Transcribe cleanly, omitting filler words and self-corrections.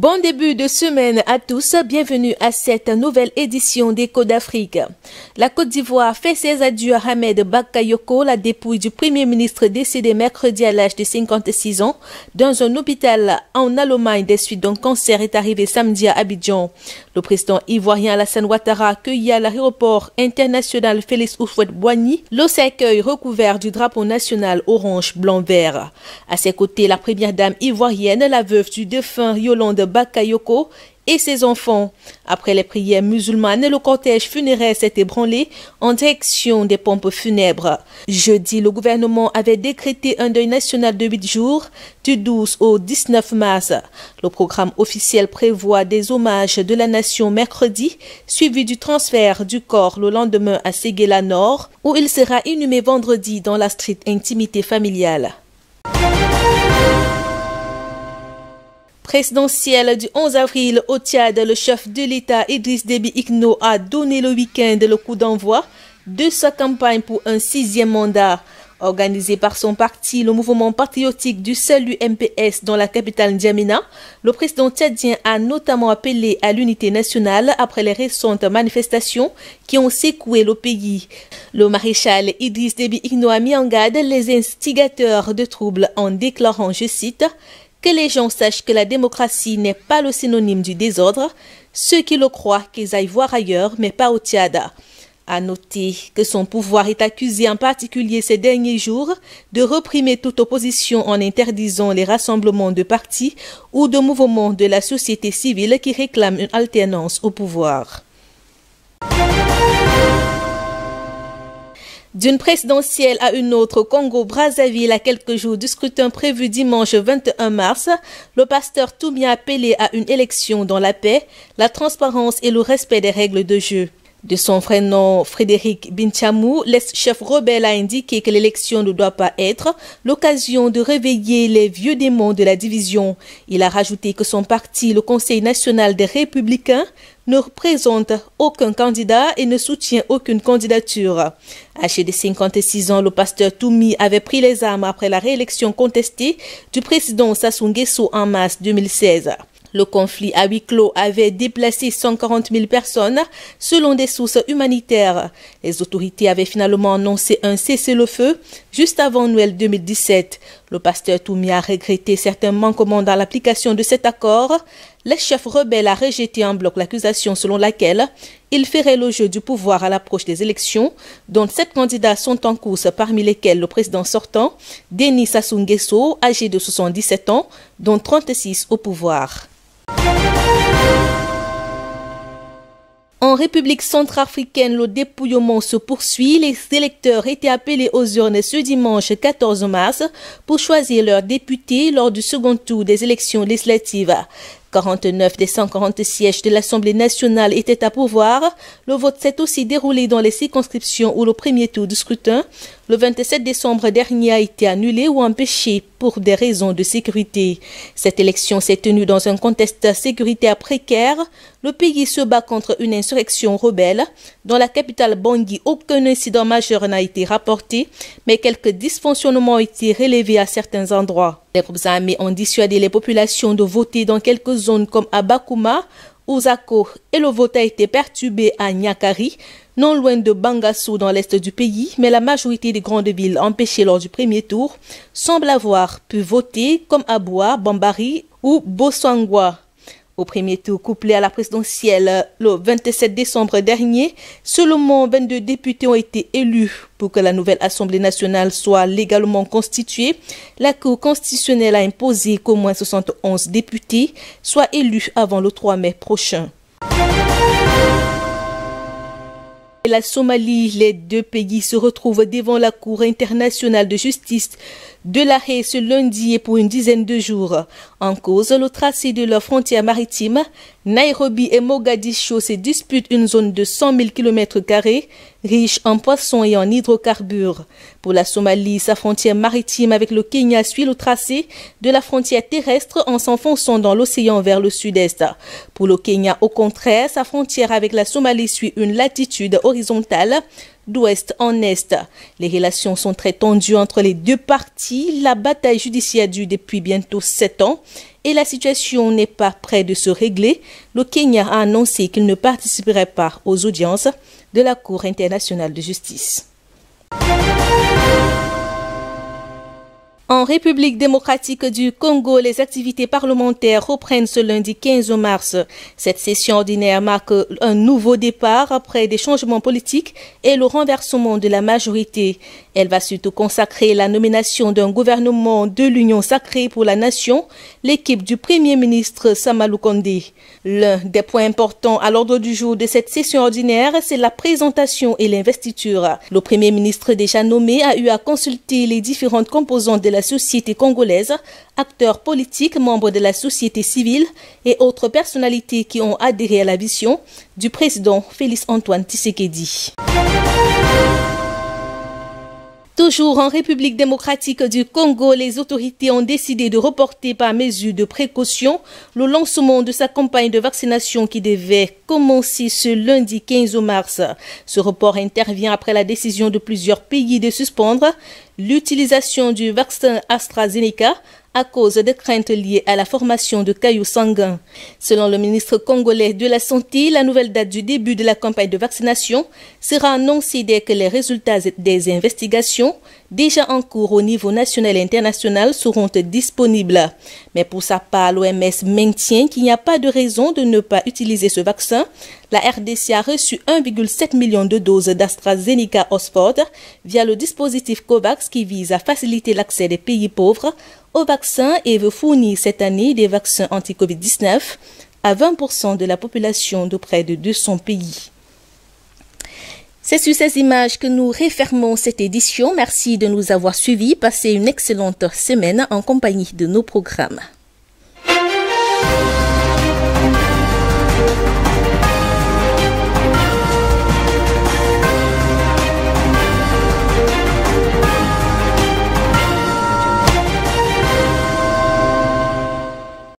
Bon début de semaine à tous, bienvenue à cette nouvelle édition d'Écho d'Afrique. La Côte d'Ivoire fait ses adieux à Ahmed Bakayoko, la dépouille du Premier ministre décédé mercredi à l'âge de 56 ans, dans un hôpital en Allemagne des suites d'un cancer est arrivé samedi à Abidjan. Le président ivoirien Alassane Ouattara accueilli à l'aéroport international Félix Houphouët-Boigny, le cercueil recouvert du drapeau national orange, blanc, vert. À ses côtés, la première dame ivoirienne, la veuve du défunt Yolande Bakayoko et ses enfants. Après les prières musulmanes, le cortège funéraire s'est ébranlé en direction des pompes funèbres. Jeudi, le gouvernement avait décrété un deuil national de 8 jours, du 12 au 19 mars. Le programme officiel prévoit des hommages de la nation mercredi, suivi du transfert du corps le lendemain à Séguéla Nord, où il sera inhumé vendredi dans la stricte intimité familiale. Présidentielle du 11 avril au Tchad, le chef de l'État Idriss Déby Itno a donné le week-end le coup d'envoi de sa campagne pour un 6e mandat. Organisé par son parti, le mouvement patriotique du salut MPS dans la capitale N'Djamena, le président tchadien a notamment appelé à l'unité nationale après les récentes manifestations qui ont secoué le pays. Le maréchal Idriss Déby Itno a mis en garde les instigateurs de troubles en déclarant, je cite, que les gens sachent que la démocratie n'est pas le synonyme du désordre. Ceux qui le croient qu'ils aillent voir ailleurs, mais pas au Tchad. À noter que son pouvoir est accusé en particulier ces derniers jours de réprimer toute opposition en interdisant les rassemblements de partis ou de mouvements de la société civile qui réclament une alternance au pouvoir. D'une présidentielle à une autre au Congo-Brazzaville, à quelques jours du scrutin prévu dimanche 21 mars, le pasteur Toumi a appelé à une élection dans la paix, la transparence et le respect des règles de jeu. De son vrai nom, Frédéric Binchamou, l'ex-chef rebelle a indiqué que l'élection ne doit pas être l'occasion de réveiller les vieux démons de la division. Il a rajouté que son parti, le Conseil national des Républicains, ne représente aucun candidat et ne soutient aucune candidature. Âgé de 56 ans, le pasteur Toumi avait pris les armes après la réélection contestée du président Sassou Nguesso en mars 2016. Le conflit à huis clos avait déplacé 140 000 personnes selon des sources humanitaires. Les autorités avaient finalement annoncé un cessez-le-feu juste avant Noël 2017. Le pasteur Toumi a regretté certains manquements dans l'application de cet accord. Le chef rebelle a rejeté en bloc l'accusation selon laquelle il ferait le jeu du pouvoir à l'approche des élections, dont 7 candidats sont en course, parmi lesquels le président sortant, Denis Sassou Nguesso, âgé de 77 ans, dont 36 au pouvoir. En République centrafricaine, le dépouillement se poursuit. Les électeurs étaient appelés aux urnes ce dimanche 14 mars pour choisir leurs députés lors du second tour des élections législatives. 49 des 140 sièges de l'Assemblée nationale étaient à pourvoir. Le vote s'est aussi déroulé dans les circonscriptions où le premier tour du scrutin, le 27 décembre dernier, a été annulé ou empêché pour des raisons de sécurité. Cette élection s'est tenue dans un contexte sécuritaire précaire. Le pays se bat contre une insurrection rebelle. Dans la capitale Bangui, aucun incident majeur n'a été rapporté, mais quelques dysfonctionnements ont été relevés à certains endroits. Les groupes armés ont dissuadé les populations de voter dans quelques zones comme à Bakouma, Ouzako, et le vote a été perturbé à Niakari, non loin de Bangassou dans l'est du pays, mais la majorité des grandes villes empêchées lors du premier tour semblent avoir pu voter comme à Boua, Bambari ou Bossangwa. Au premier tour couplé à la présidentielle le 27 décembre dernier, seulement 22 députés ont été élus. Pour que la nouvelle Assemblée nationale soit légalement constituée, la Cour constitutionnelle a imposé qu'au moins 71 députés soient élus avant le 3 mai prochain. La Somalie, les deux pays se retrouvent devant la Cour internationale de justice de La Haye ce lundi et pour une dizaine de jours. En cause, le tracé de leur frontière maritime, Nairobi et Mogadiscio se disputent une zone de 100 000 km² riche en poissons et en hydrocarbures. Pour la Somalie, sa frontière maritime avec le Kenya suit le tracé de la frontière terrestre en s'enfonçant dans l'océan vers le sud-est. Pour le Kenya, au contraire, sa frontière avec la Somalie suit une latitude horizontale d'ouest en est. Les relations sont très tendues entre les deux parties. La bataille judiciaire dure depuis bientôt 7 ans et la situation n'est pas près de se régler, le Kenya a annoncé qu'il ne participerait pas aux audiences de la Cour internationale de justice. En République démocratique du Congo, les activités parlementaires reprennent ce lundi 15 mars. Cette session ordinaire marque un nouveau départ après des changements politiques et le renversement de la majorité. Elle va surtout consacrer la nomination d'un gouvernement de l'Union sacrée pour la nation, l'équipe du Premier ministre Sama Lukonde. L'un des points importants à l'ordre du jour de cette session ordinaire, c'est la présentation et l'investiture. Le Premier ministre déjà nommé a eu à consulter les différentes composantes de la société congolaise, acteurs politiques, membres de la société civile et autres personnalités qui ont adhéré à la vision du président Félix-Antoine Tshisekedi. Toujours en République démocratique du Congo, les autorités ont décidé de reporter par mesure de précaution le lancement de sa campagne de vaccination qui devait commencer ce lundi 15 mars. Ce report intervient après la décision de plusieurs pays de suspendre l'utilisation du vaccin AstraZeneca à cause de craintes liées à la formation de cailloux sanguins. Selon le ministre congolais de la Santé, la nouvelle date du début de la campagne de vaccination sera annoncée dès que les résultats des investigations déjà en cours au niveau national et international seront disponibles. Mais pour sa part, l'OMS maintient qu'il n'y a pas de raison de ne pas utiliser ce vaccin. La RDC a reçu 1,7 million de doses d'AstraZeneca Oxford via le dispositif COVAX qui vise à faciliter l'accès des pays pauvres au vaccin et veut fournir cette année des vaccins anti-Covid-19 à 20% de la population de près de 200 pays. C'est sur ces images que nous refermons cette édition. Merci de nous avoir suivis. Passez une excellente semaine en compagnie de nos programmes.